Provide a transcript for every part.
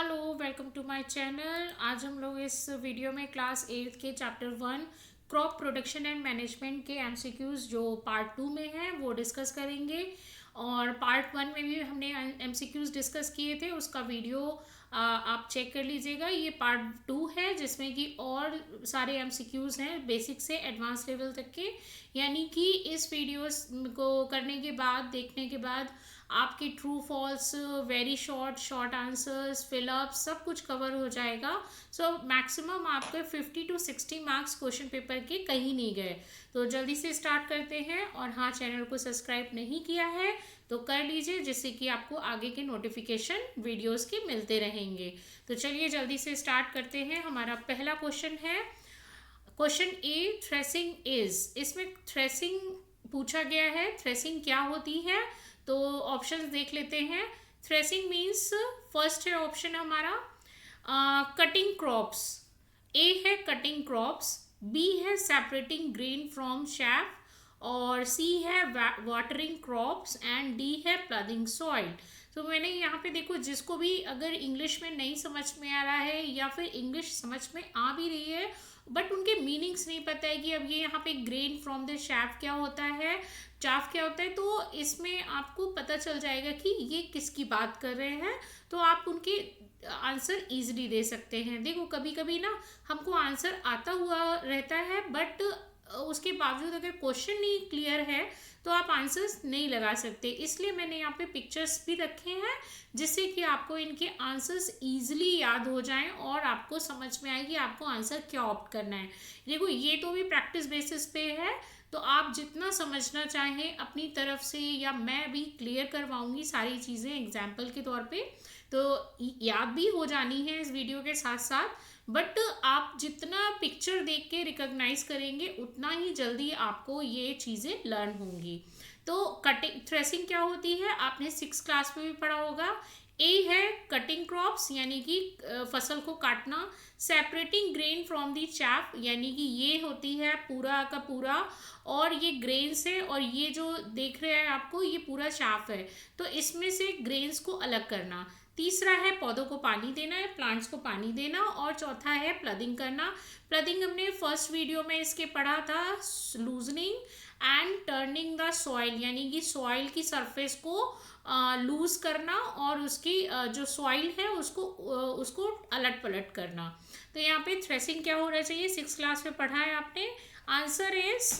Hello welcome to my channel. आज हम लोग इस वीडियो में क्लास 8 के chapter 1 crop production and management के एमसीक्यूज जो पार्ट 2 में है वो डिस्कस करेंगे। और पार्ट 1 में भी हमने एमसीक्यूज डिस्कस किए थे, उसका वीडियो आप चेक कर लीजिएगा। ये पार्ट 2 है जिसमें कि और सारे एमसीक्यूज हैं बेसिक से एडवांस लेवल तक के। यानी कि इस वीडियोस को करने के बाद, देखने के बाद आपके true false, very short answers, fill up सब कुछ कवर हो जाएगा। सो मैक्सिमम आपके 50 to 60 मार्क्स क्वेश्चन पेपर के कहीं नहीं गए। तो जल्दी से स्टार्ट करते हैं। और हाँ, चैनल को सब्सक्राइब नहीं किया है तो कर लीजिए, जिससे कि आपको आगे के नोटिफिकेशन वीडियोस के मिलते रहेंगे। तो चलिए जल्दी से स्टार्ट करते हैं। हमारा पहला क्वेश्चन है क्वेश्चन ए, थ्रेसिंग इज। इसमें थ्रेसिंग पूछा गया है, थ्रेसिंग क्या होती है। तो ऑप्शंस देख लेते हैं। थ्रेसिंग मीन्स, फर्स्ट है ऑप्शन हमारा कटिंग क्रॉप्स। ए है कटिंग क्रॉप्स, बी है सेपरेटिंग ग्रेन फ्रॉम शैफ, और सी है वाटरिंग क्रॉप्स, एंड डी है प्लडिंग सॉइल। तो मैंने यहाँ पे देखो, जिसको भी अगर इंग्लिश में नहीं समझ में आ रहा है या फिर इंग्लिश समझ में आ भी रही है बट उनके मीनिंग्स नहीं पता है कि अब ये यहाँ पे ग्रेन फ्रॉम द शैफ क्या होता है, चाफ क्या होता है, तो इसमें आपको पता चल जाएगा कि ये किसकी बात कर रहे हैं। तो आप उनके आंसर इजीली दे सकते हैं। देखो कभी कभी ना हमको आंसर आता हुआ रहता है बट उसके बावजूद अगर क्वेश्चन नहीं क्लियर है तो आप आंसर्स नहीं लगा सकते। इसलिए मैंने यहाँ पे पिक्चर्स भी रखे हैं जिससे कि आपको इनके आंसर्स इजीली याद हो जाएं और आपको समझ में आए कि आपको आंसर क्या ऑप्ट करना है। देखो ये तो भी प्रैक्टिस बेसिस पे है, तो आप जितना समझना चाहें अपनी तरफ से, या मैं भी क्लियर करवाऊंगी सारी चीज़ें एग्जाम्पल के तौर पे, तो याद भी हो जानी है इस वीडियो के साथ साथ। बट आप जितना पिक्चर देख के रिकॉग्नाइज करेंगे उतना ही जल्दी आपको ये चीज़ें लर्न होंगी। तो कटिंग थ्रेसिंग क्या होती है आपने 6 क्लास में भी पढ़ा होगा। ए है कटिंग क्रॉप्स यानी कि फसल को काटना। Separating grain from the chaff यानी कि ये होती है पूरा का पूरा, और ये ग्रेन्स है, और ये जो देख रहे हैं आपको ये पूरा चाफ है, तो इसमें से ग्रेन्स को अलग करना। तीसरा है पौधों को पानी देना है, प्लांट्स को पानी देना। और चौथा है प्लडिंग करना। प्लडिंग हमने फर्स्ट वीडियो में इसके पढ़ा था, loosening and turning the soil यानी कि सॉइल की सरफेस को लूज करना और उसकी जो सॉइल है उसको अलट पलट करना। तो यहाँ पे थ्रेसिंग क्या होना चाहिए, 6 क्लास में पढ़ा है आपने। Answer is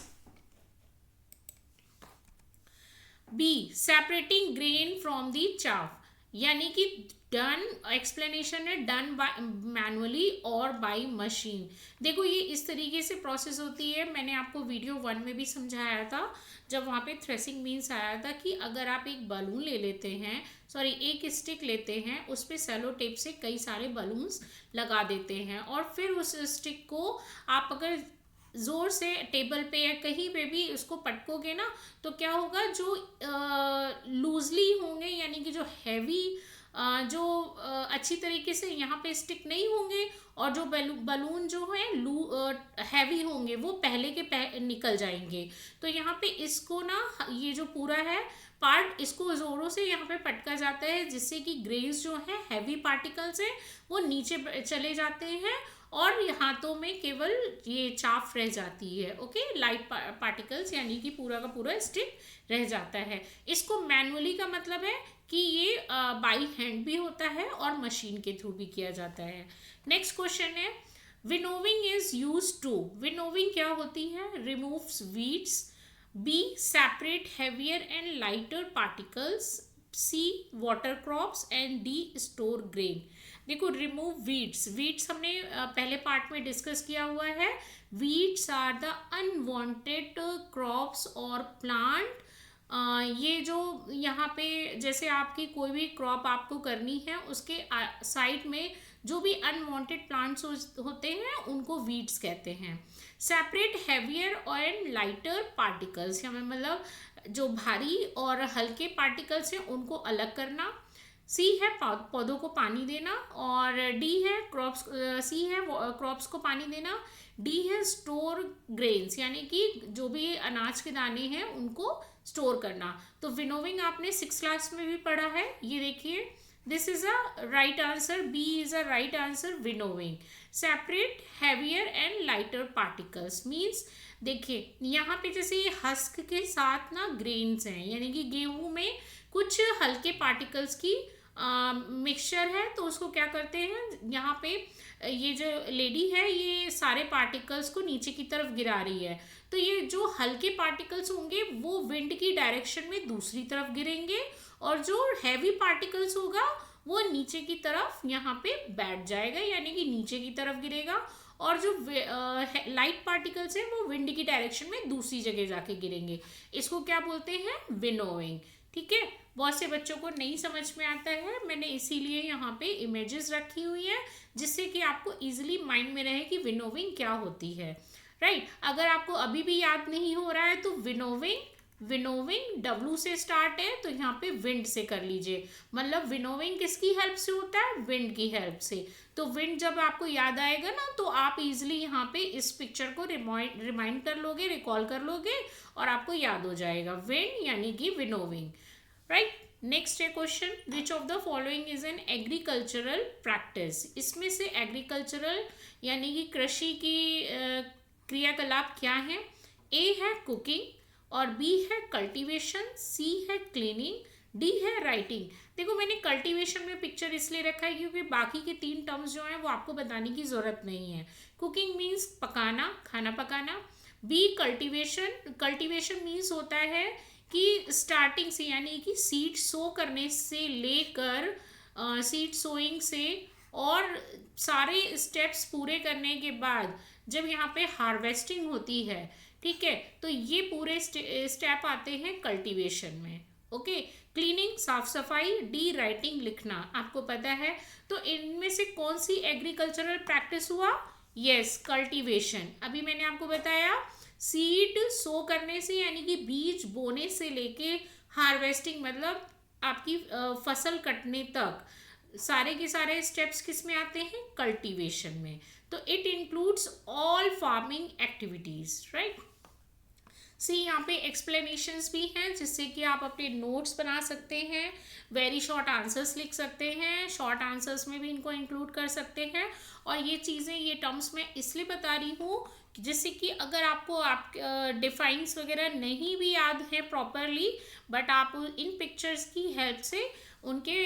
B, separating grain from the chaff, यानी कि डन, एक्सप्लेनेशन है डन बाय मैनुअली और बाय मशीन। देखो ये इस तरीके से प्रोसेस होती है, मैंने आपको वीडियो 1 में भी समझाया था जब वहाँ पे थ्रेसिंग मीन्स आया था कि अगर आप एक बलून ले लेते हैं, सॉरी एक स्टिक लेते हैं, उस पर सेलो टेप से कई सारे बलून्स लगा देते हैं और फिर उस स्टिक को आप अगर ज़ोर से टेबल पे या कहीं पे भी उसको पटकोगे ना तो क्या होगा, जो लूजली होंगे यानी कि जो हैवी, जो अच्छी तरीके से यहाँ पे स्टिक नहीं होंगे, और जो बलून जो है हैवी होंगे वो पहले के निकल जाएंगे। तो यहाँ पे इसको ना, ये जो पूरा है पार्ट, इसको ज़ोरों से यहाँ पे पटका जाता है जिससे कि ग्रेन्स जो है हैवी पार्टिकल्स है वो नीचे चले जाते हैं और हाथों में केवल ये चाफ रह जाती है। ओके, लाइट पार्टिकल्स यानी कि पूरा का पूरा स्टिक रह जाता है। इसको मैनुअली का मतलब है कि ये बाई हैंड भी होता है और मशीन के थ्रू भी किया जाता है। नेक्स्ट क्वेश्चन है, winnowing is use to. Winnowing क्या होती है, removes weeds, B separate heavier and lighter particles, C water crops, and D store grain. देखो रिमूव वीड्स, वीड्स हमने पहले पार्ट में डिस्कस किया हुआ है। Weeds are the unwanted crops और प्लांट। ये जो यहाँ पे जैसे आपकी कोई भी क्रॉप आपको करनी है उसके साइड में जो भी अनवांटेड प्लांट्स होते हैं उनको वीड्स कहते हैं। Separate heavier and lighter particles, हमें मतलब जो भारी और हल्के पार्टिकल्स हैं उनको अलग करना। सी है पौधों को पानी देना, और डी है क्रॉप्स, सी है क्रॉप्स को पानी देना, डी है स्टोर ग्रेन्स यानी कि जो भी अनाज के दाने हैं उनको स्टोर करना। तो विनोविंग आपने 6 क्लास में भी पढ़ा है। ये देखिए this is a right answer, B is a right answer, winnowing. Separate heavier and lighter particles means, देखिए यहाँ पे जैसे ये हस्क के साथ ना ग्रेन्स हैं, यानी कि गेहूं में कुछ हल्के पार्टिकल्स की मिक्सचर है, तो उसको क्या करते हैं यहाँ पे ये जो लेडी है ये सारे पार्टिकल्स को नीचे की तरफ गिरा रही है। तो ये जो हल्के पार्टिकल्स होंगे वो विंड की डायरेक्शन में दूसरी तरफ गिरेंगे, और जो हैवी पार्टिकल्स होगा वो नीचे की तरफ यहाँ पे बैठ जाएगा, यानी कि नीचे की तरफ गिरेगा। और जो लाइट पार्टिकल्स हैं वो विंड की डायरेक्शन में दूसरी जगह जाके गिरेंगे। इसको क्या बोलते हैं? विनोइंग। ठीक है, बहुत से बच्चों को नहीं समझ में आता है, मैंने इसीलिए यहाँ पे इमेजेस रखी हुई है जिससे कि आपको इजीली माइंड में रहे कि विनोविंग क्या होती है। राइट, अगर आपको अभी भी याद नहीं हो रहा है तो विनोविंग, विनोविंग डब्लू से स्टार्ट है तो यहाँ पे विंड से कर लीजिए। मतलब विनोविंग किसकी हेल्प से होता है? विंड की हेल्प से। तो विंड जब आपको याद आएगा ना तो आप इजीली यहाँ पे इस पिक्चर को रिमाइंड कर लोगे, रिकॉल कर लोगे और आपको याद हो जाएगा, विंड यानी कि विनोविंग। राइट, नेक्स्ट है question, which of the following is an agricultural practice. इसमें से एग्रीकल्चरल यानी कि कृषि की क्रियाकलाप क्या है? ए है कुकिंग, और बी है कल्टीवेशन, सी है क्लीनिंग, डी है राइटिंग। देखो मैंने कल्टीवेशन में पिक्चर इसलिए रखा है क्योंकि बाकी के 3 टर्म्स जो हैं वो आपको बताने की ज़रूरत नहीं है। कुकिंग मीन्स पकाना, खाना पकाना। बी कल्टीवेशन, कल्टीवेशन मीन्स होता है कि स्टार्टिंग से यानी कि सीड सो करने से लेकर सीड सोइंग से और सारे स्टेप्स पूरे करने के बाद जब यहाँ पे हार्वेस्टिंग होती है, ठीक है, तो ये पूरे स्टेप आते हैं कल्टीवेशन में। ओके, क्लीनिंग साफ सफाई, डी राइटिंग लिखना, आपको पता है। तो इनमें से कौन सी एग्रीकल्चरल प्रैक्टिस हुआ? Yes, cultivation. अभी मैंने आपको बताया सीड सो करने से यानी कि बीज बोने से लेके हार्वेस्टिंग मतलब आपकी फसल कटने तक सारे के सारे स्टेप्स किस में आते हैं? कल्टीवेशन में। तो it includes all farming activities. Right, see यहाँ पे एक्सप्लेनेशंस भी हैं जिससे कि आप अपने नोट्स बना सकते हैं, वेरी शॉर्ट आंसर्स लिख सकते हैं, शॉर्ट आंसर्स में भी इनको इंक्लूड कर सकते हैं। और ये चीज़ें, ये टर्म्स मैं इसलिए बता रही हूँ जिससे कि अगर आपको आप डिफाइंस वगैरह नहीं भी याद है प्रॉपरली, बट आप इन पिक्चर्स की हेल्प से उनके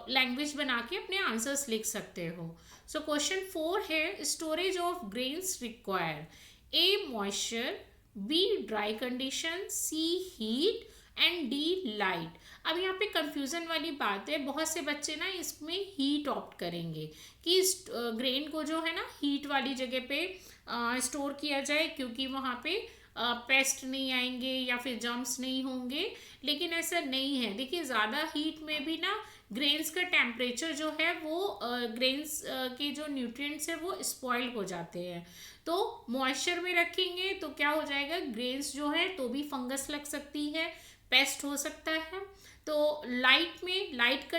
लैंग्वेज बना के अपने आंसर्स लिख सकते हो। सो क्वेश्चन 4 है, storage of grains require A moisture, B dry condition, C heat and D light. अब यहाँ पे कंफ्यूजन वाली बात है, बहुत से बच्चे ना इसमें हीट ऑप्ट करेंगे कि ग्रेन को जो है ना हीट वाली जगह पे स्टोर किया जाए क्योंकि वहाँ पे पेस्ट नहीं आएंगे या फिर जर्म्स नहीं होंगे, लेकिन ऐसा नहीं है। देखिए ज़्यादा हीट में भी ना ग्रेन्स का टेम्परेचर जो है वो ग्रेन्स के जो न्यूट्रिएंट्स है वो स्पॉइल हो जाते हैं। तो मॉइस्चर में रखेंगे तो क्या हो जाएगा, ग्रेन्स जो है तो भी फंगस लग सकती है, पेस्ट हो सकता है। तो लाइट में, लाइट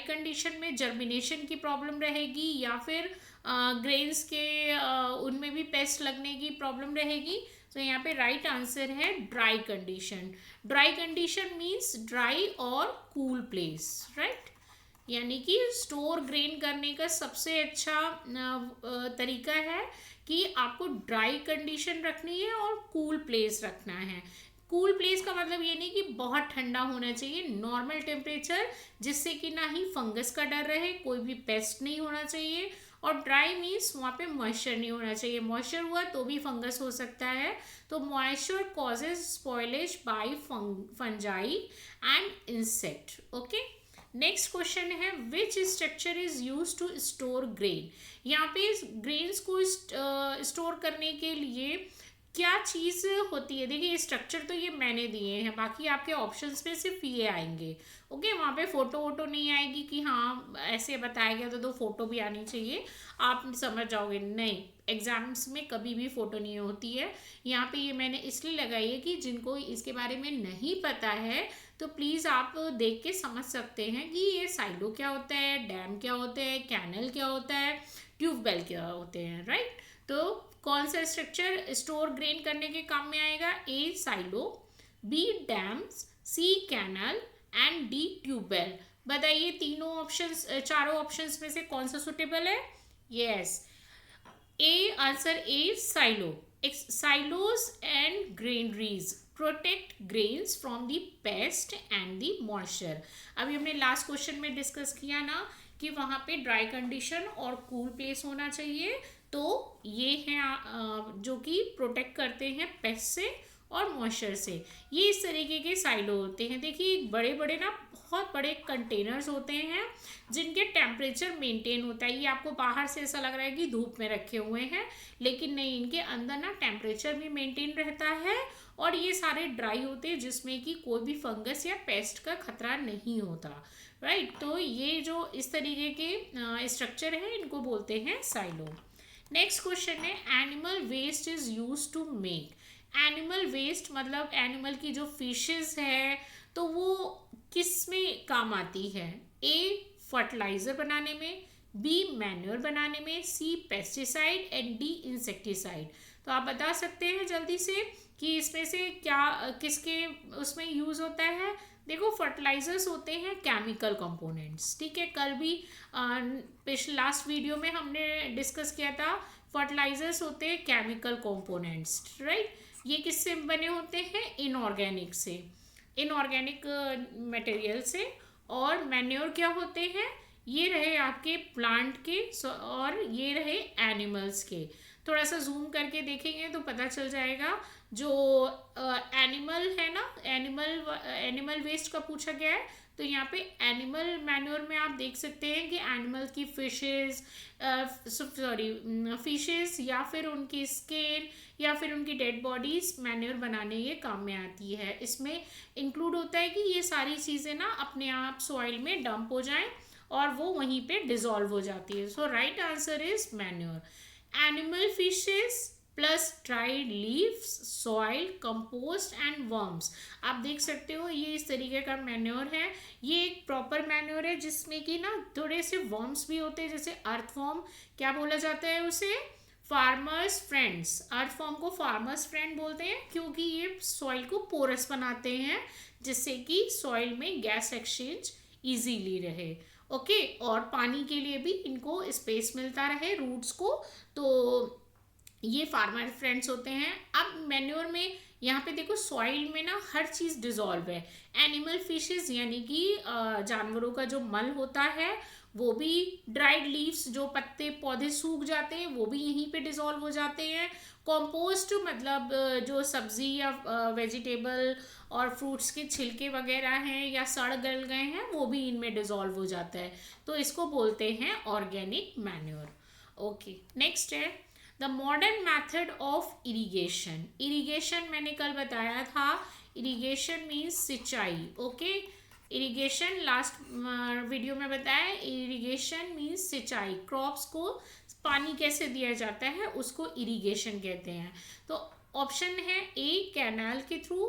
कंडीशन में जर्मिनेशन की प्रॉब्लम रहेगी या फिर ग्रेन्स के उनमें भी पेस्ट लगने की प्रॉब्लम रहेगी। तो यहाँ पे राइट आंसर है dry condition. Dry condition means dry और कूल प्लेस। राइट, यानी कि स्टोर ग्रेन करने का सबसे अच्छा तरीका है कि आपको ड्राई कंडीशन रखनी है और कूल प्लेस रखना है। कूल प्लेस का मतलब ये नहीं कि बहुत ठंडा होना चाहिए, नॉर्मल टेम्परेचर, जिससे कि ना ही फंगस का डर रहे, कोई भी पेस्ट नहीं होना चाहिए। और ड्राई मीन्स वहाँ पे मॉइस्चर नहीं होना चाहिए, मॉइस्चर हुआ तो भी फंगस हो सकता है। तो moisture causes spoilage by fungi and insect. Okay, next question है, which structure is use to store grain. यहाँ पे ग्रेन्स को स्टोर करने के लिए क्या चीज़ होती है? देखिए स्ट्रक्चर तो ये मैंने दिए हैं, बाकी आपके ऑप्शंस में सिर्फ ये आएंगे। ओके, वहाँ पे फोटो वोटो नहीं आएगी कि हाँ ऐसे बताया गया तो फोटो भी आनी चाहिए, आप समझ जाओगे। नहीं, एग्जाम्स में कभी भी फ़ोटो नहीं होती है। यहाँ पे ये मैंने इसलिए लगाई है कि जिनको इसके बारे में नहीं पता है तो प्लीज़ आप देख के समझ सकते हैं कि ये साइलो क्या होता है, डैम क्या होते हैं, कैनल क्या होता है, ट्यूबवेल क्या होते हैं। राइट, तो कौन सा स्ट्रक्चर स्टोर ग्रेन करने के काम में आएगा? A silo, B dams, C canal and D tube well. बताइए तीनों ऑप्शंस, चारों ऑप्शंस में से कौन सा सुटेबल है? Yes, A, answer A, silo. Silos and granaries protect grains from the pest and the moisture. अभी हमने लास्ट क्वेश्चन में डिस्कस किया ना कि वहाँ पे ड्राई कंडीशन और कूल प्लेस होना चाहिए, तो ये हैं जो कि प्रोटेक्ट करते हैं पेस्ट से और मॉइस्चर से। ये इस तरीके के साइलो होते हैं। देखिए बड़े बड़े ना बहुत बड़े कंटेनर्स होते हैं जिनके टेम्परेचर मेंटेन होता है। ये आपको बाहर से ऐसा लग रहा है कि धूप में रखे हुए हैं, लेकिन नहीं, इनके अंदर ना टेम्परेचर भी मेंटेन रहता है और ये सारे ड्राई होते हैं जिसमें कि कोई भी फंगस या पेस्ट का खतरा नहीं होता, राइट। तो ये जो इस तरीके के स्ट्रक्चर है इनको बोलते हैं साइलो। नेक्स्ट क्वेश्चन है, animal waste is use to make. Animal waste मतलब एनिमल की जो फिशेस है तो वो किस में काम आती है? ए, फर्टिलाइजर बनाने में, बी, मैन्योर बनाने में, सी, पेस्टिसाइड एंड डी, इंसेक्टिसाइड। तो आप बता सकते हैं जल्दी से कि इसमें से क्या किसके उसमें यूज होता है? देखो फर्टिलाइजर्स होते हैं केमिकल कंपोनेंट्स, ठीक है। कल भी पिछले लास्ट वीडियो में हमने डिस्कस किया था, फर्टिलाइजर्स होते हैं केमिकल कंपोनेंट्स, राइट। ये किससे बने होते हैं? इनऑर्गेनिक से, इनऑर्गेनिक मटेरियल से। और मैन्योर क्या होते हैं? ये रहे आपके प्लांट के और ये रहे एनिमल्स के। थोड़ा सा जूम करके देखेंगे तो पता चल जाएगा। जो एनिमल है ना, एनिमल वेस्ट का पूछा गया है, तो यहाँ पे एनिमल मैन्योर में आप देख सकते हैं कि एनिमल की फिशेस या फिर उनकी स्किन या फिर उनकी डेड बॉडीज मैन्योर बनाने ये काम में आती है। इसमें इंक्लूड होता है कि ये सारी चीज़ें ना अपने आप सॉइल में डंप हो जाएं और वो वहीं पे डिजॉल्व हो जाती है। So right answer is manure. Animal fishes plus dried leaves, soil, compost and worms. आप देख सकते हो ये इस तरीके का मैन्योर है। ये एक प्रॉपर मैन्योर है जिसमें कि ना थोड़े से वर्म्स भी होते हैं, जैसे अर्थवॉर्म। क्या बोला जाता है उसे? Farmers friends. अर्थवॉर्म को फार्मर्स फ्रेंड बोलते हैं क्योंकि ये सॉइल को पोरस बनाते हैं जिससे कि सॉइल में गैस एक्सचेंज इजीली रहे, ओके। और पानी के लिए भी इनको स्पेस मिलता रहे रूट्स को, तो ये फार्मर फ्रेंड्स होते हैं। अब मैन्योर में यहाँ पे देखो सॉइल में ना हर चीज़ डिजॉल्व है। एनिमल फिशेस यानी कि जानवरों का जो मल होता है वो भी, ड्राइड लीव्स जो पत्ते पौधे सूख जाते हैं वो भी यहीं पे डिजॉल्व हो जाते हैं। कॉम्पोस्ट मतलब जो सब्जी या वेजिटेबल और फ्रूट्स के छिलके वगैरह हैं या सड़ गल गए हैं वो भी इनमें डिजॉल्व हो जाता है, तो इसको बोलते हैं ऑर्गेनिक मैन्योर, ओके। नेक्स्ट है the modern method of irrigation. Irrigation मैंने कल बताया था, इरिगेशन मीन्स सिंचाई, ओके। इरिगेशन लास्ट वीडियो में बताया, इरिगेशन मीन्स सिंचाई, क्रॉप्स को पानी कैसे दिया जाता है उसको इरिगेशन कहते हैं। तो ऑप्शन है ए, कैनाल के थ्रू,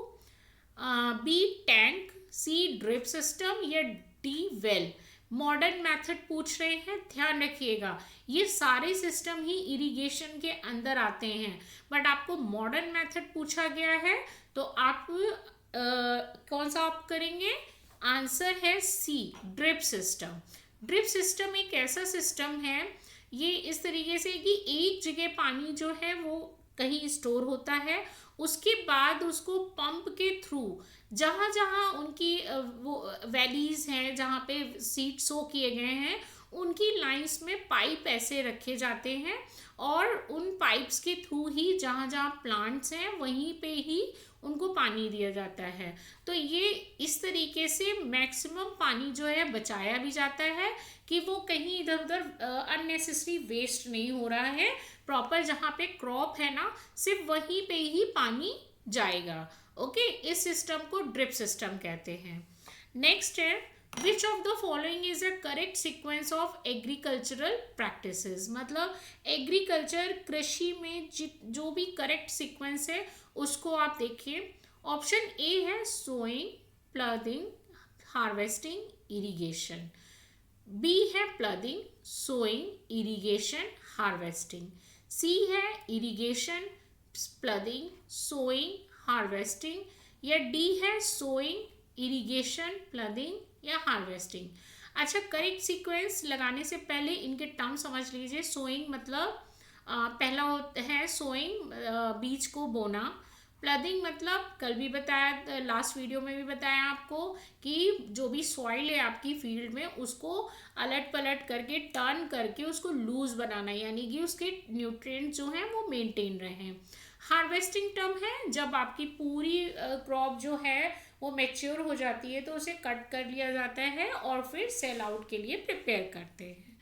बी, टैंक, सी, ड्रिप सिस्टम या डी, वेल। मॉडर्न मेथड पूछ रहे हैं, ध्यान रखिएगा ये सारे सिस्टम ही इरिगेशन के अंदर आते हैं, बट आपको मॉडर्न मेथड पूछा गया है तो आप कौन सा आप करेंगे? आंसर है सी, ड्रिप सिस्टम। ड्रिप सिस्टम एक ऐसा सिस्टम है, ये इस तरीके से कि एक जगह पानी जो है वो कहीं स्टोर होता है, उसके बाद उसको पंप के थ्रू जहाँ जहाँ उनकी वो वैलीज हैं जहाँ पे सीड सो किए गए हैं उनकी लाइंस में पाइप ऐसे रखे जाते हैं और उन पाइप्स के थ्रू ही जहाँ जहाँ प्लांट्स हैं वहीं पे ही उनको पानी दिया जाता है। तो ये इस तरीके से मैक्सिमम पानी जो है बचाया भी जाता है कि वो कहीं इधर उधर अननेसेसरी वेस्ट नहीं हो रहा है। प्रॉपर जहाँ पे क्रॉप है ना सिर्फ वहीं पे ही पानी जाएगा, ओके। इस सिस्टम को ड्रिप सिस्टम कहते हैं। नेक्स्ट है which of the following is a correct sequence of agricultural practices. मतलब एग्रीकल्चर कृषि में जो भी करेक्ट सीक्वेंस है उसको आप देखिए। ऑप्शन ए है sowing, plotting, harvesting, irrigation. B है plotting, sowing, irrigation, harvesting. C है इरिगेशन, प्लॉटिंग, सोइंग, हार्वेस्टिंग, या डी है सोइंग, इरिगेशन, प्लॉटिंग, या हार्वेस्टिंग। अच्छा, करेक्ट सीक्वेंस लगाने से पहले इनके टर्म समझ लीजिए। सोइंग मतलब पहला होता है सोइंग, बीज को बोना। प्लदिंग मतलब कल भी बताया, लास्ट वीडियो में भी बताया आपको कि जो भी सॉइल है आपकी फील्ड में उसको अलट पलट करके टर्न करके उसको लूज बनाना, यानी कि उसके न्यूट्रिएंट्स जो हैं वो मेंटेन रहें। हार्वेस्टिंग टर्म है जब आपकी पूरी क्रॉप जो है वो मैच्योर हो जाती है तो उसे कट कर लिया जाता है और फिर सेल आउट के लिए प्रिपेयर करते हैं।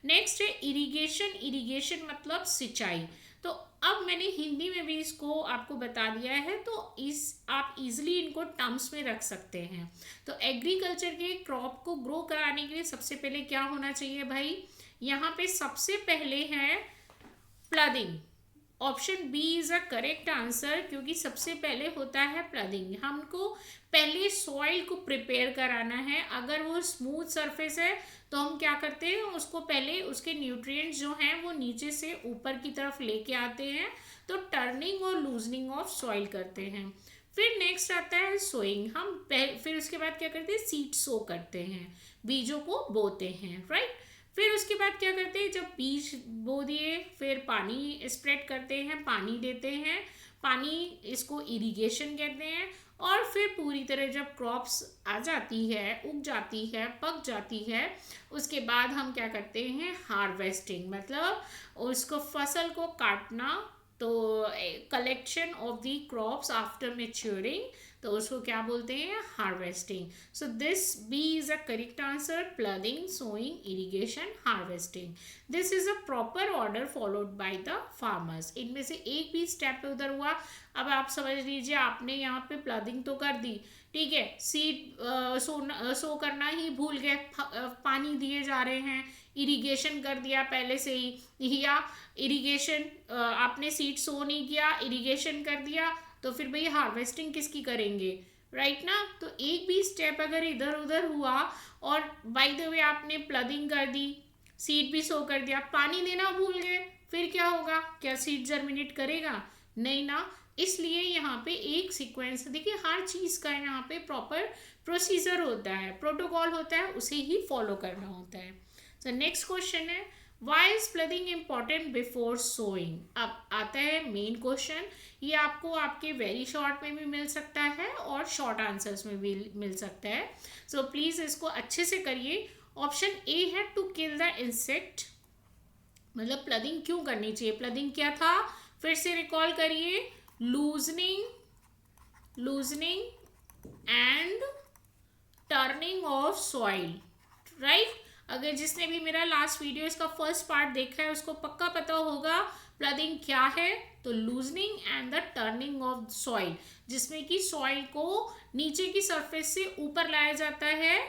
नेक्स्ट है इरिगेशन। इरिगेशन मतलब सिंचाई। तो अब मैंने हिंदी में भी इसको आपको बता दिया है, तो इस आप इजीली इनको टर्म्स में रख सकते हैं। तो एग्रीकल्चर के क्रॉप को ग्रो कराने के लिए सबसे पहले क्या होना चाहिए भाई, यहाँ पे सबसे पहले है ploughing. Option B is a correct answer, क्योंकि सबसे पहले होता है प्लदिंग। हमको पहले सॉइल को प्रिपेयर कराना है। अगर वो स्मूथ सरफेस है तो हम क्या करते हैं, उसको पहले उसके न्यूट्रिएंट्स जो हैं वो नीचे से ऊपर की तरफ लेके आते हैं, तो टर्निंग और लूजनिंग ऑफ सॉइल करते हैं। फिर नेक्स्ट आता है सोइंग। हम फिर उसके बाद क्या करते हैं, सीड सो करते हैं, बीजों को बोते हैं, राइट। फिर उसके बाद क्या करते हैं, जब बीज बो दिए फिर पानी स्प्रेड करते हैं, पानी देते हैं, पानी इसको इरिगेशन कहते हैं। और फिर पूरी तरह जब क्रॉप्स आ जाती है, उग जाती है, पक जाती है, उसके बाद हम क्या करते हैं, हार्वेस्टिंग मतलब उसको फसल को काटना। तो collection of the crops after maturing, तो उसको क्या बोलते हैं, harvesting. So this B is a correct answer, ploughing, sowing, irrigation, harvesting. This is a proper order followed by the farmers. इनमें से एक भी स्टेप उधर हुआ। अब आप समझ लीजिए, आपने यहाँ पे प्लदिंग तो कर दी, ठीक है, सीड सो करना ही भूल गए, पानी दिए जा रहे हैं, इरिगेशन कर दिया पहले से ही, या इरिगेशन आपने सीड सो नहीं किया, इरिगेशन कर दिया, तो फिर भैया हार्वेस्टिंग किसकी करेंगे, राइट ना। तो एक भी स्टेप अगर इधर उधर हुआ, और बाय द वे आपने प्लदिंग कर दी, सीड भी सो कर दिया, पानी देना भूल गए, फिर क्या होगा, क्या सीड जर्मिनेट करेगा, नहीं ना। इसलिए यहाँ पे एक सीक्वेंस, देखिए हर चीज़ का यहाँ पे प्रॉपर प्रोसीजर होता है, प्रोटोकॉल होता है, उसे ही फॉलो करना होता है। सो नेक्स्ट क्वेश्चन है, why is ploughing important before sowing. अब आता है मेन क्वेश्चन। ये आपको आपके वेरी शॉर्ट में भी मिल सकता है और शॉर्ट आंसर्स में भी मिल सकता है, सो प्लीज़ इसको अच्छे से करिए। ऑप्शन ए है टू किल द इंसेक्ट। मतलब प्लदिंग क्यों करनी चाहिए, प्लदिंग क्या था, फिर से रिकॉल करिए, loosening and turning of soil, right. अगर जिसने भी मेरा लास्ट वीडियो इसका फर्स्ट पार्ट देखा है उसको पक्का पता होगा प्लदिंग क्या है। तो loosening and the turning of soil, जिसमें कि सॉइल को नीचे की सरफेस से ऊपर लाया जाता है,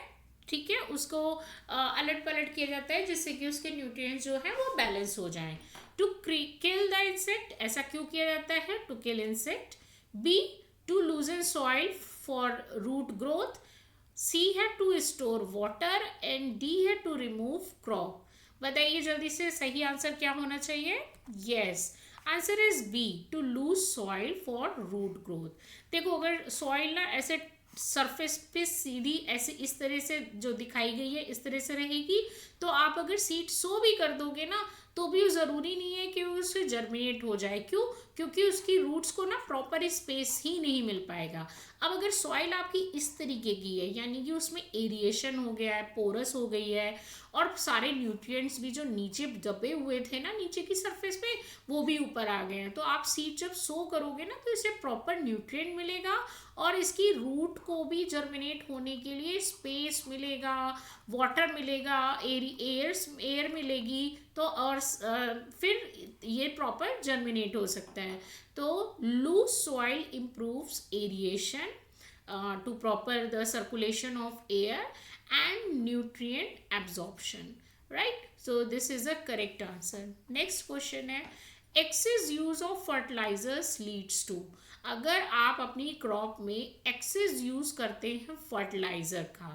ठीक है, उसको अलट पलट किया जाता है जिससे कि उसके न्यूट्रिएंट्स जो है वो बैलेंस हो जाए। टू किल द इंसेक्ट, ऐसा क्यों किया जाता है, to kill insect. B, to loosen soil for root growth. C है to store water and D है टू रिमूव क्रॉप। बताइए जल्दी से सही आंसर क्या होना चाहिए। Yes, answer is B, to loose soil for root growth. देखो अगर सॉइल ना ऐसे सरफेस पे सीधी ऐसे इस तरह से जो दिखाई गई है इस तरह से रहेगी, तो आप अगर सीड सो भी कर दोगे ना तो भी ज़रूरी नहीं है कि उससे जर्मिनेट हो जाए। क्यों, क्योंकि उसकी रूट्स को ना प्रॉपर स्पेस ही नहीं मिल पाएगा। अब अगर सॉइल आपकी इस तरीके की है, यानी कि उसमें एरिएशन हो गया है, पोरस हो गई है, और सारे न्यूट्रिएंट्स भी जो नीचे दबे हुए थे ना नीचे की सरफेस पे वो भी ऊपर आ गए हैं, तो आप सीड जब सो करोगे ना तो इसे प्रॉपर न्यूट्रिएंट मिलेगा और इसकी रूट को भी जर्मिनेट होने के लिए स्पेस मिलेगा, वाटर मिलेगा, एयर मिलेगी, तो और फिर ये प्रॉपर जर्मिनेट हो सकता है। तो loose soil improves aeration to proper the circulation of air and nutrient absorption, right. So this is a correct answer. Next question है, excess use of fertilizers leads to। अगर आप अपनी क्रॉप में access use करते हैं fertiliser का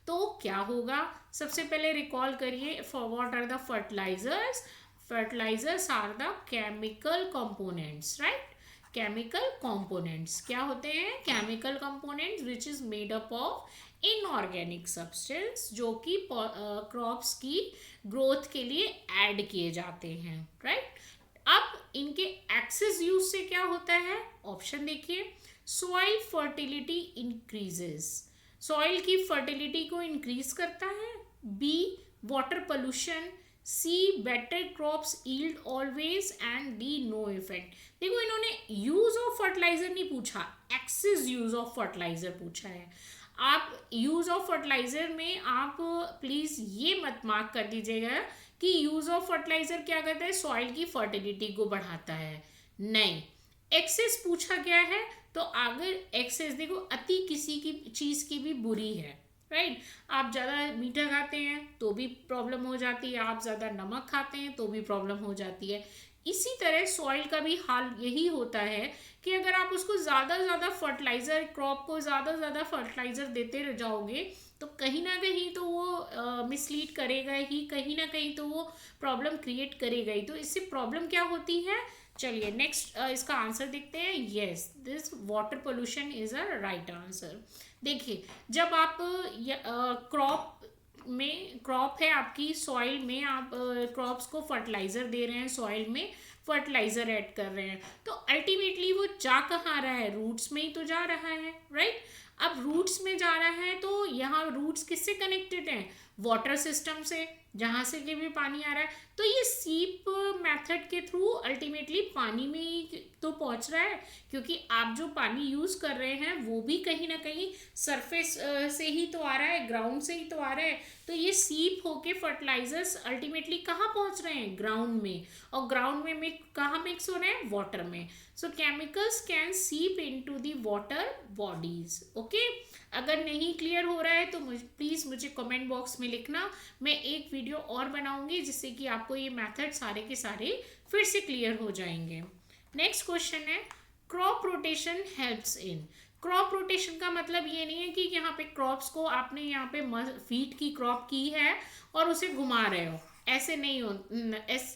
तो क्या होगा, सबसे पहले रिकॉल करिए, for what are the fertilizers. Fertilizers are the chemical components, right. Chemical components. क्या होते हैं? Chemical components which is made up of inorganic substance, जो कि क्रॉप्स की ग्रोथ के लिए ऐड किए जाते हैं, राइट। अब इनके एक्सेस यूज से क्या होता है? ऑप्शन देखिए, सॉइल फर्टिलिटी इंक्रीजेस, सॉइल की फर्टिलिटी को इंक्रीज करता है। B, water pollution. C, better crops yield always. And D, no effect. देखो, इन्होंने यूज ऑफ फर्टिलाइजर नहीं पूछा, एक्सेस यूज ऑफ फर्टिलाइजर पूछा है। आप यूज ऑफ फर्टिलाइजर में आप प्लीज ये मत मार्क कर दीजिएगा कि यूज ऑफ फर्टिलाइजर क्या करता है, सॉइल की फर्टिलिटी को बढ़ाता है। नहीं, एक्सेस पूछा गया है, तो अगर एक्सेस, देखो अति किसी की चीज की भी बुरी है, राइट। आप ज़्यादा मीठा खाते हैं तो भी प्रॉब्लम हो जाती है, आप ज़्यादा नमक खाते हैं तो भी प्रॉब्लम हो जाती है। इसी तरह सॉइल का भी हाल यही होता है कि अगर आप उसको ज़्यादा फर्टिलाइज़र, क्रॉप को ज़्यादा फर्टिलाइज़र देते रह जाओगे तो कहीं ना कहीं तो वो मिसलीड करेगा ही, कहीं ना कहीं तो वो प्रॉब्लम क्रिएट करेगा ही। तो इससे प्रॉब्लम क्या होती है? चलिए नेक्स्ट इसका आंसर देखते हैं। Yes, this water pollution is a right answer. देखिए, जब आप क्रॉप है आपकी, सॉइल में आप क्रॉप्स को फर्टिलाइजर दे रहे हैं, सॉइल में फर्टिलाइजर ऐड कर रहे हैं, तो अल्टीमेटली वो जा कहाँ रहा है? रूट्स में ही तो जा रहा है, राइट। अब रूट्स में जा रहा है तो यहाँ रूट्स किससे कनेक्टेड हैं? वाटर सिस्टम से, जहाँ से कि भी पानी आ रहा है। तो ये सीप मेथड के थ्रू अल्टीमेटली पानी में ही तो पहुँच रहा है, क्योंकि आप जो पानी यूज़ कर रहे हैं वो भी कहीं ना कहीं सरफेस से ही तो आ रहा है, ग्राउंड से ही तो आ रहा है। तो ये सीप होके फर्टिलाइजर्स अल्टीमेटली कहाँ पहुँच रहे हैं? ग्राउंड में। और ग्राउंड में कहाँ मिक्स हो रहे हैं? वाटर में। सो केमिकल्स कैन सीप into the water bodies. Okay, अगर नहीं क्लियर हो रहा है तो प्लीज़ मुझे कमेंट बॉक्स में लिखना, मैं एक वीडियो और बनाऊंगी जिससे कि आपको ये मेथड सारे के सारे फिर से क्लियर हो जाएंगे। नेक्स्ट क्वेश्चन है, crop rotation helps in. Crop rotation का मतलब ये नहीं है कि यहाँ पे क्रॉप्स को आपने यहाँ पे फीट की क्रॉप की है और उसे घुमा रहे हो, ऐसे नहीं हो,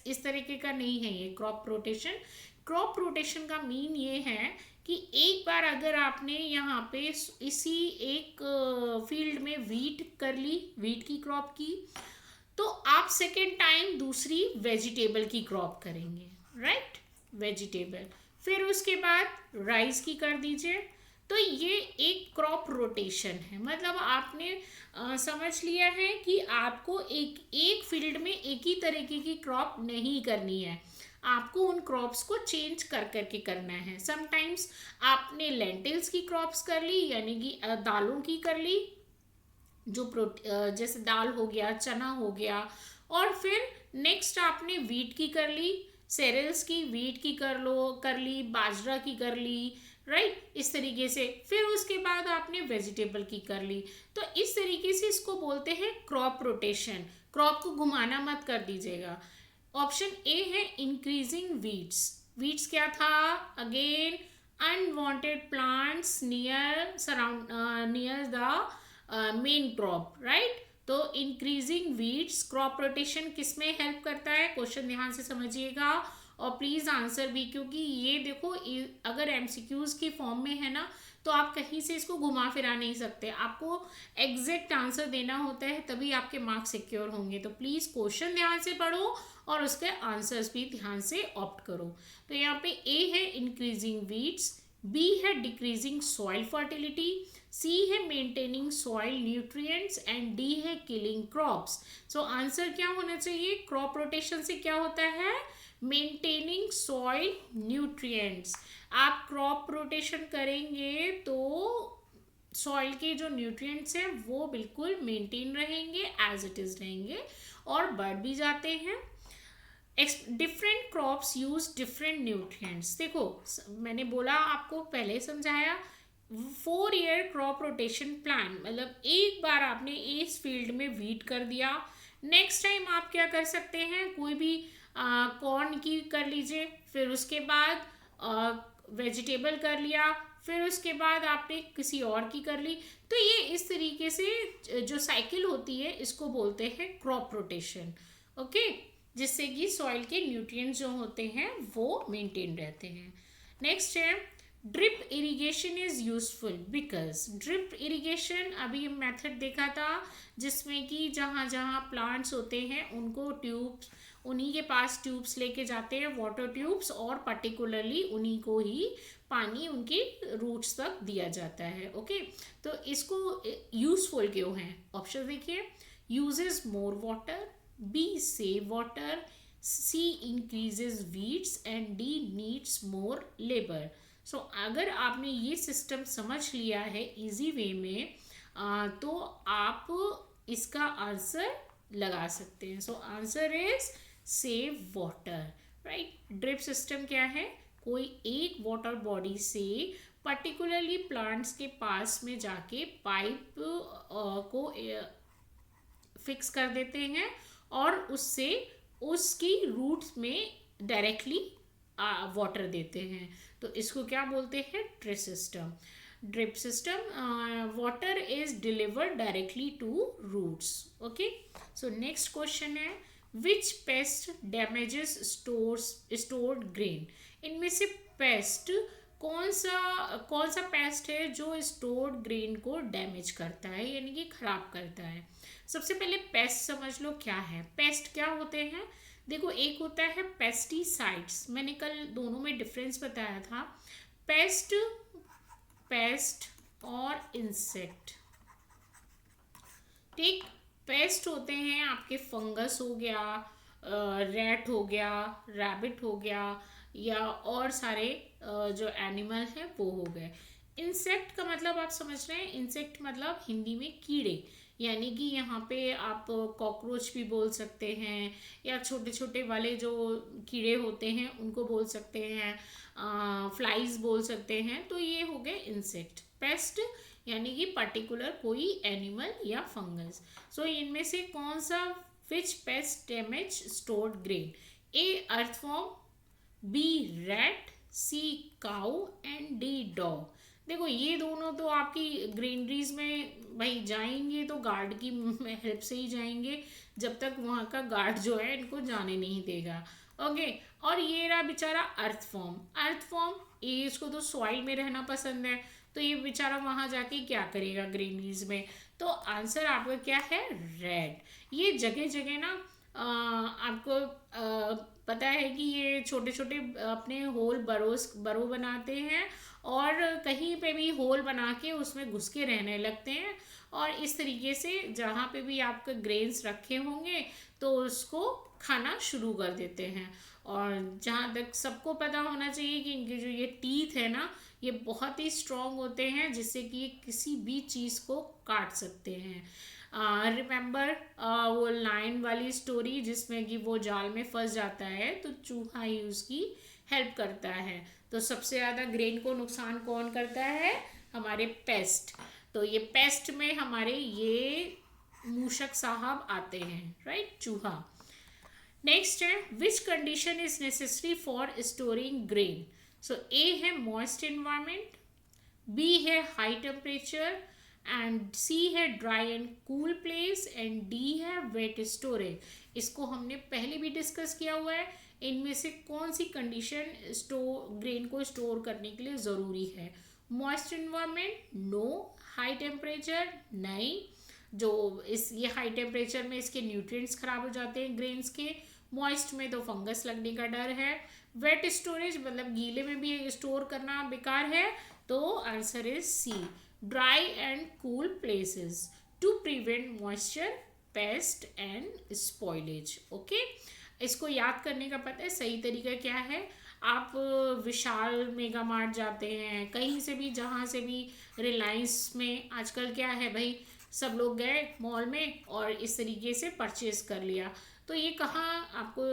इस तरीके का नहीं है ये क्रॉप रोटेशन। क्रॉप रोटेशन का मीन ये है कि एक बार अगर आपने यहाँ पे इसी एक फील्ड में वीट कर ली, वीट की क्रॉप की, तो आप सेकेंड टाइम दूसरी वेजिटेबल की क्रॉप करेंगे, राइट, वेजिटेबल। फिर उसके बाद राइस की कर दीजिए। तो ये एक क्रॉप रोटेशन है, मतलब आपने समझ लिया है कि आपको एक फील्ड में एक ही तरीके की क्रॉप नहीं करनी है, आपको उन क्रॉप्स को चेंज कर करके करना है। समटाइम्स आपने लेंटिल्स की क्रॉप्स कर ली, यानी कि दालों की कर ली, जो जैसे दाल हो गया, चना हो गया, और फिर नेक्स्ट आपने वीट की कर ली, सेरेल्स की, वीट की कर ली, बाजरा की कर ली, राइट, इस तरीके से। फिर उसके बाद आपने वेजिटेबल की कर ली। तो इस तरीके से इसको बोलते हैं क्रॉप रोटेशन। क्रॉप को घुमाना मत कर दीजिएगा। ऑप्शन ए है इंक्रीजिंग वीड्स। वीड्स क्या था? Again unwanted plants near the main crop, right. तो इंक्रीजिंग वीड्स, क्रॉप रोटेशन किस में हेल्प करता है? क्वेश्चन ध्यान से समझिएगा और प्लीज़ आंसर भी, क्योंकि ये देखो अगर एमसीक्यूज की फॉर्म में है ना तो आप कहीं से इसको घुमा फिरा नहीं सकते, आपको एग्जैक्ट आंसर देना होता है, तभी आपके मार्क्स सिक्योर होंगे। तो प्लीज़ क्वेश्चन ध्यान से पढ़ो और उसके आंसर्स भी ध्यान से ऑप्ट करो। तो यहाँ पे ए है इंक्रीजिंग वीड्स, बी है डिक्रीजिंग सॉइल फर्टिलिटी, सी है maintaining soil nutrients and D है किलिंग क्रॉप्स। सो आंसर क्या होना चाहिए? क्रॉप रोटेशन से क्या होता है? Maintaining soil nutrients. आप क्रॉप रोटेशन करेंगे तो सॉइल के जो न्यूट्रिएंट्स हैं वो बिल्कुल मेंटेन रहेंगे, एज इट इज़ रहेंगे, और बढ़ भी जाते हैं। Different crops use different nutrients. देखो, मैंने बोला, आपको पहले समझाया, 4 ईयर क्रॉप रोटेशन प्लान, मतलब एक बार आपने इस फील्ड में वीट कर दिया, नेक्स्ट टाइम आप क्या कर सकते हैं, कोई भी कॉर्न की कर लीजिए, फिर उसके बाद वेजिटेबल कर लिया, फिर उसके बाद आपने किसी और की कर ली। तो ये इस तरीके से जो साइकिल होती है इसको बोलते हैं क्रॉप रोटेशन। ओके, जिससे कि सॉइल के न्यूट्रिएंट्स जो होते हैं वो मेंटेन रहते हैं। नेक्स्ट है drip irrigation is useful because drip irrigation अभी मेथड देखा था जिसमें कि जहाँ जहाँ प्लांट्स होते हैं उनको ट्यूब्स उन्हीं के पास ट्यूब्स लेके जाते हैं वाटर ट्यूब्स और पर्टिकुलरली उन्हीं को ही पानी उनके रूट्स तक दिया जाता है ओके तो इसको यूजफुल क्यों है ऑप्शन देखिए uses more water B save water C increases weeds and D needs more labour so अगर आपने ये सिस्टम समझ लिया है इजी वे में तो आप इसका आंसर लगा सकते हैं so answer is save water right drip system क्या है कोई एक वाटर बॉडी से पर्टिकुलरली प्लांट्स के पास में जाके पाइप को फिक्स कर देते हैं और उससे उसकी रूट्स में डायरेक्टली वाटर देते हैं तो इसको क्या बोलते हैं drip system water is delivered directly to roots okay so next question है which pest damages stored grain इनमें से पेस्ट कौन सा पेस्ट है जो स्टोर्ड ग्रेन को डैमेज करता है यानी कि खराब करता है सबसे पहले पेस्ट समझ लो क्या है पेस्ट क्या होते हैं देखो एक होता है पेस्टिसाइड्स मैंने कल दोनों में डिफरेंस बताया था पेस्ट और इंसेक्ट ठीक पेस्ट होते हैं आपके फंगस हो गया रैट हो गया रैबिट हो गया या और सारे जो एनिमल हैं वो हो गए इंसेक्ट का मतलब आप समझ रहे हैं इंसेक्ट मतलब हिंदी में कीड़े यानी कि यहाँ पे आप कॉकरोच भी बोल सकते हैं या छोटे छोटे वाले जो कीड़े होते हैं उनको बोल सकते हैं फ्लाइज बोल सकते हैं तो ये हो गए इंसेक्ट पेस्ट यानी कि पर्टिकुलर कोई एनिमल या फंगस सो इनमें से कौन सा which pest damage stored grain A earthworm B rat C cow and D dog देखो ये दोनों तो आपकी ग्रीनरीज में भाई जाएंगे तो गार्ड की हेल्प से ही जाएंगे जब तक वहाँ का गार्ड जो है इनको जाने नहीं देगा ओके और ये रहा बेचारा अर्थफॉर्म ये इसको तो सॉइल में रहना पसंद है तो ये बेचारा वहाँ जाके क्या करेगा ग्रीनरीज में तो आंसर आपका क्या है रेड ये जगह जगह ना आपको पता है कि ये छोटे छोटे अपने होल बरो बनाते हैं और कहीं पे भी होल बना के उसमें घुस के रहने लगते हैं और इस तरीके से जहाँ पे भी आपके ग्रेन्स रखे होंगे तो उसको खाना शुरू कर देते हैं और जहाँ तक सबको पता होना चाहिए कि इनके जो ये टीथ है ना ये बहुत ही स्ट्रॉन्ग होते हैं जिससे कि ये किसी भी चीज़ को काट सकते हैं रिमेंबर वो लाइन वाली स्टोरी जिसमें कि वो जाल में फंस जाता है तो चूहा ही उसकी हेल्प करता है तो सबसे ज़्यादा ग्रेन को नुकसान कौन करता है हमारे पेस्ट तो ये पेस्ट में हमारे ये मूषक साहब आते हैं राइट चूहा नेक्स्ट है which condition is necessary for storing grain so A है मॉइस्ट एनवायरमेंट बी है हाई टेम्परेचर एंड सी है dry and cool place and D है वेट स्टोरेज इसको हमने पहले भी डिस्कस किया हुआ है इनमें से कौन सी कंडीशन ग्रेन को स्टोर करने के लिए ज़रूरी है moist environment no high temperature नहीं जो इस ये हाई टेम्परेचर में इसके न्यूट्रिएंट्स खराब हो जाते हैं ग्रेन्स के मॉइस्ट में तो फंगस लगने का डर है वेट स्टोरेज मतलब गीले में भी स्टोर करना बेकार है तो answer is C dry and cool places to prevent moisture pest and spoilage okay इसको याद करने का पता है सही तरीका क्या है आप विशाल मेगा मार्ट जाते हैं कहीं से भी जहाँ से भी रिलायंस में आजकल क्या है भाई सब लोग गए मॉल में और इस तरीके से परचेज कर लिया तो ये कहाँ आपको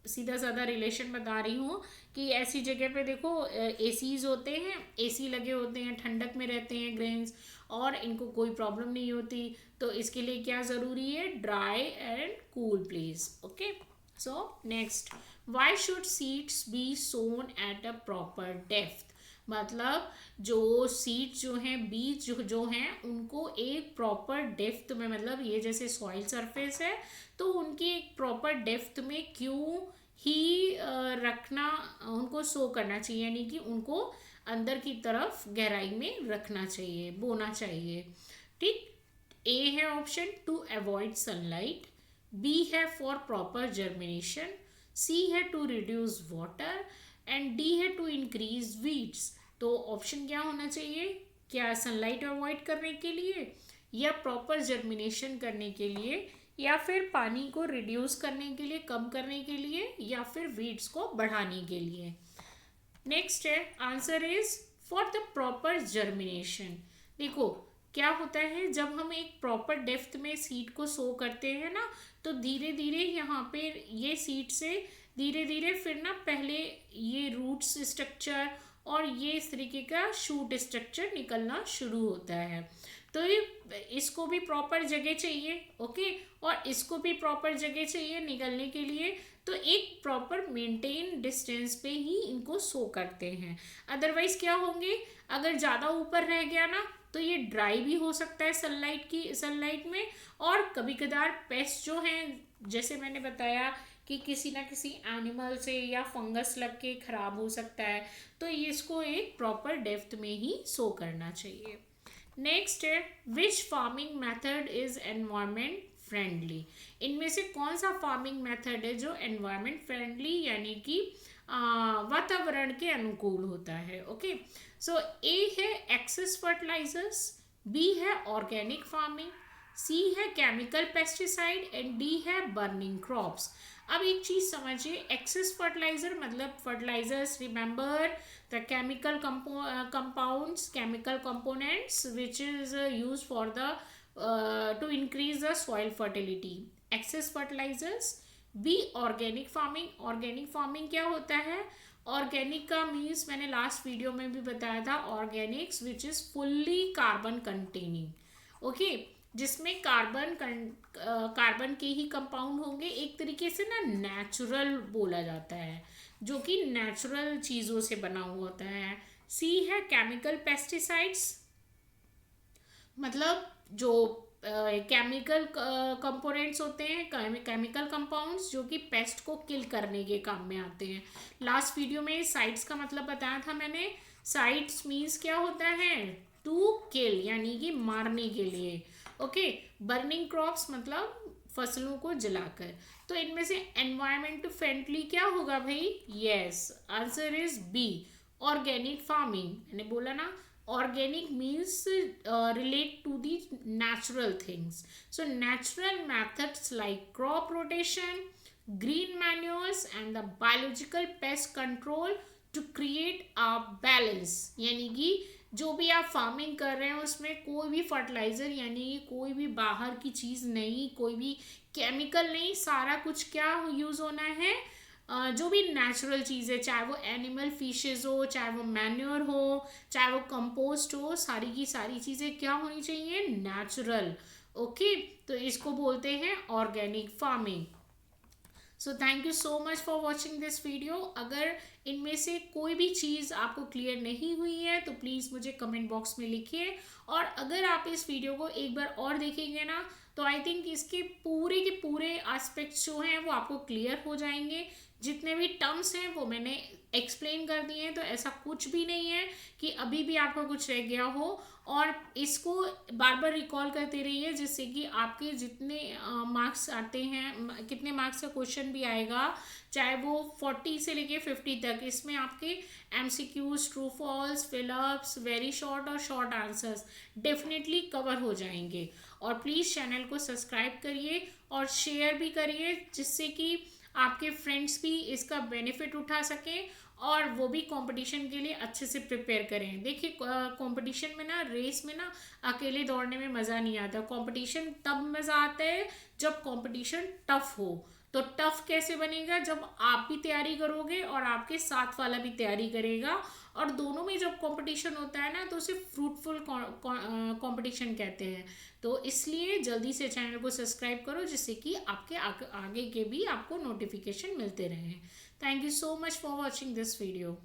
सीधा साधा रिलेशन बता रही हूँ कि ऐसी जगह पे देखो एसीज होते हैं एसी लगे होते हैं ठंडक में रहते हैं ग्रेन्स और इनको कोई प्रॉब्लम नहीं होती तो इसके लिए क्या ज़रूरी है dry and cool place okay so next why should seeds be sown at a proper depth मतलब जो सीड्स जो हैं बीज जो हैं उनको एक प्रॉपर डेप्थ में मतलब ये जैसे सॉइल सरफेस है तो उनकी एक प्रॉपर डेप्थ में क्यों ही रखना, उनको सो करना चाहिए, यानी कि उनको अंदर की तरफ गहराई में रखना चाहिए, बोना चाहिए। ठीक। ए है option to avoid sunlight, B है फॉर प्रॉपर जर्मिनेशन, सी है to reduce water and D है टू इंक्रीज वीड्स। तो ऑप्शन क्या होना चाहिए? क्या सनलाइट अवॉइड करने के लिए, या प्रॉपर जर्मिनेशन करने के लिए, या फिर पानी को रिड्यूस करने के लिए, कम करने के लिए, या फिर वीड्स को बढ़ाने के लिए। नेक्स्ट है answer is for the proper germination. देखो क्या होता है, जब हम एक प्रॉपर डेप्थ में सीड को सो करते हैं ना, तो धीरे धीरे यहाँ पे ये सीड से धीरे धीरे फिर ना पहले ये रूट्स स्ट्रक्चर और ये इस तरीके का शूट स्ट्रक्चर निकलना शुरू होता है। तो ये इसको भी प्रॉपर जगह चाहिए, ओके, और इसको भी प्रॉपर जगह चाहिए निकलने के लिए। तो एक प्रॉपर मेंटेन डिस्टेंस पे ही इनको सो करते हैं। अदरवाइज क्या होंगे, अगर ज़्यादा ऊपर रह गया ना तो ये ड्राई भी हो सकता है सनलाइट में, और कभी कदार पेस्ट जो हैं, जैसे मैंने बताया कि किसी ना किसी एनिमल से या फंगस लग के ख़राब हो सकता है। तो इसको एक प्रॉपर डेप्थ में ही सो करना चाहिए। नेक्स्ट है which farming method is environment friendly. इनमें से कौन सा फार्मिंग मेथड है जो एनवायरमेंट फ्रेंडली यानी कि वातावरण के अनुकूल होता है? ओके, सो ए है एक्सेस फर्टिलाइजर्स, बी है ऑर्गेनिक फार्मिंग, सी है केमिकल पेस्टिसाइड एंड डी है बर्निंग क्रॉप्स। अब एक चीज समझिए, एक्सेस फर्टिलाइजर मतलब fertilizers, remember the chemical compounds, chemical components which is used for the to increase the soil fertility, excess fertilizers। B organic farming. Organic farming क्या होता है? Organic का मीन्स मैंने लास्ट वीडियो में भी बताया था, Organics which is fully carbon containing, okay, जिसमें कार्बन के ही कंपाउंड होंगे, एक तरीके से ना नेचुरल बोला जाता है, जो कि नेचुरल चीज़ों से बना हुआ होता है। सी है केमिकल पेस्टिसाइड्स, मतलब जो केमिकल कंपोनेंट्स होते हैं, केमिकल कंपाउंड्स जो कि पेस्ट को किल करने के काम में आते हैं। लास्ट वीडियो में साइट्स का मतलब बताया था मैंने। साइट्स मीन्स क्या होता है? टू किल, यानी कि मारने के लिए, ओके। बर्निंग क्रॉप्स मतलब फसलों को जलाकर। तो इनमें से एनवायरमेंट फ्रेंडली क्या होगा भाई? Yes, answer is B, organic farming. मैंने बोला ना, organic means relate to the natural things, so natural methods like crop rotation, green manures and the biological pest control to create a balance। यानी कि जो भी आप फार्मिंग कर रहे हैं उसमें कोई भी फर्टिलाइज़र यानी कोई भी बाहर की चीज़ नहीं, कोई भी केमिकल नहीं, सारा कुछ क्या यूज़ होना है? जो भी नेचुरल चीज़ है, चाहे वो एनिमल फिशेस हो, चाहे वो मैन्योर हो, चाहे वो कंपोस्ट हो, सारी की सारी चीज़ें क्या होनी चाहिए? Natural, okay. तो इसको बोलते हैं organic farming. So thank you so much for watching this video. अगर इनमें से कोई भी चीज़ आपको क्लियर नहीं हुई है तो प्लीज़ मुझे कमेंट बॉक्स में लिखिए, और अगर आप इस वीडियो को एक बार और देखेंगे ना तो आई थिंक इसके पूरे के पूरे एस्पेक्ट्स जो हैं वो आपको क्लियर हो जाएंगे। जितने भी टर्म्स हैं वो मैंने एक्सप्लेन कर दिए हैं, तो ऐसा कुछ भी नहीं है कि अभी भी आपका कुछ रह गया हो। और इसको बार बार रिकॉल करते रहिए, जिससे कि आपके जितने मार्क्स आते हैं, कितने मार्क्स का क्वेश्चन भी आएगा, चाहे वो 40 से लेके 50 तक, इसमें आपके MCQs, true false, fill ups, very short और शॉर्ट आंसर्स डेफिनेटली कवर हो जाएंगे। और प्लीज़ चैनल को सब्सक्राइब करिए और शेयर भी करिए, जिससे कि आपके फ्रेंड्स भी इसका बेनिफिट उठा सकें और वो भी कंपटीशन के लिए अच्छे से प्रिपेयर करें। देखिए कंपटीशन में ना, रेस में ना अकेले दौड़ने में मज़ा नहीं आता। कंपटीशन तब मज़ा आता है जब कंपटीशन टफ हो। तो टफ कैसे बनेगा? जब आप भी तैयारी करोगे और आपके साथ वाला भी तैयारी करेगा, और दोनों में जब कंपटीशन होता है ना तो उसे फ्रूटफुल कंपटीशन कहते हैं। तो इसलिए जल्दी से चैनल को सब्सक्राइब करो, जिससे कि आपके आगे के भी आपको नोटिफिकेशन मिलते रहें। Thank you so much for watching this video.